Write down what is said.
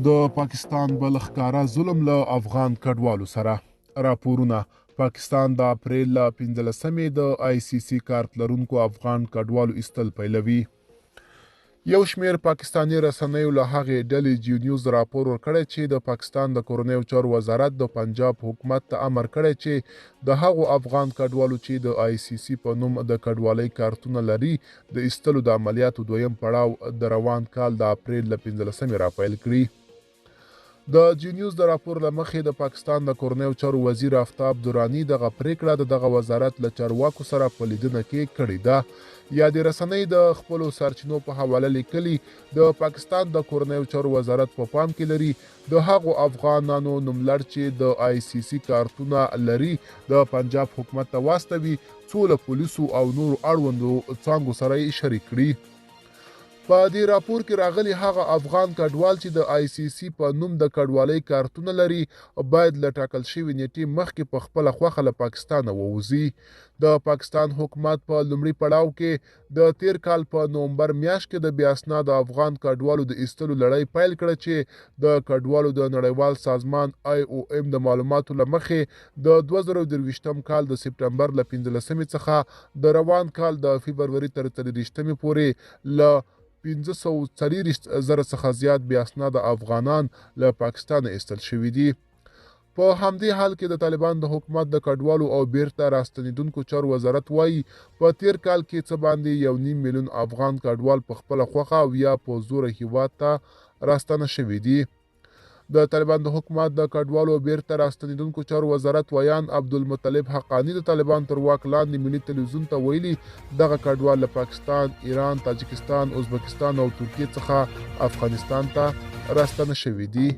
د پاکستان بل ښکاره ظلم له افغان کډوالو سره. راپورونه: پاکستان د اپریل له 15مې د ICC کارت لرونکو افغان کډوالو ایستل پیلوي. یو شمیر پاکستانی رسنیو له هغې ډلې جیو نیوز راپور ورکړی چې د پاکستان د کورنیو چارو وزارت د پنجاب حکومت ته امر کړی چې د هغو افغان کډوالو چې د ICC په نوم د کډوالۍ کارتونه لري د ایستلو د عملیاتو دویم پړاو د روان کال د اپریل له 15مې راپیل کړي. د جیو نیوز د راپور له مخې د پاکستان د کورنیو چارو وزیر آفتاب دراني دغه پریکړه د دغه وزارت له چارواکو سره په لیدنه کې کړې ده. یادې رسنۍ د خپلو سرچینو په حواله لیکلي د پاکستان د کورنیو چارو وزارت په پام کې لري د هغو افغانانو نوملړ چې د ICC کارتونه لري د پنجاب حکومت ته واستوي څو له پولیسو او نورو اړوندو څانګو سره یې شریک کړي. په دې راپور کې راغلي هغه افغان کډوال چې د ICC په نوم د کډوالۍ کارتونه لري باید له ټاکل شوې نیټې مخکې په خپله خوښه له پاکستانه ووځي. د پاکستان حکومت په لومړي پړاو کې د تیر کال په نومبر میاشت کې د بې اسناده افغان کډوالو د ایستلو لړۍ پیل کړه چې د کډوالو د نړیوال سازمان IOM د معلوماتو له مخې د 2023 کال د سپټمبر له 15مې څخه د روان کال د فبروري تر 23مې پورې له 540,000 څخه زیات بې اسناده افغانان له پاکستانه ایستل شوي دي. په همدې حال کې د طالبان د حکومت د کډوالو او بیرته راستنیدونکو چارو وزارت وایي په تیر کال کې څه باندې 1.5 میلیون افغان کډوال په خپله خوښه او یا په زوره هیواد ته راستنه شوي دي. د طالبان د حکومت د کډوالو او بیرته راستنیدونکو چارو وزارت ویان عبدالمطلب حقانی د طالبان تر واک لاندې ملي تلویزیون ته ویلي دغه کډوال له پاکستان، ایران، تاجکستان، ازبکستان او ترکیې څخه افغانستان ته راستنه شوي دي.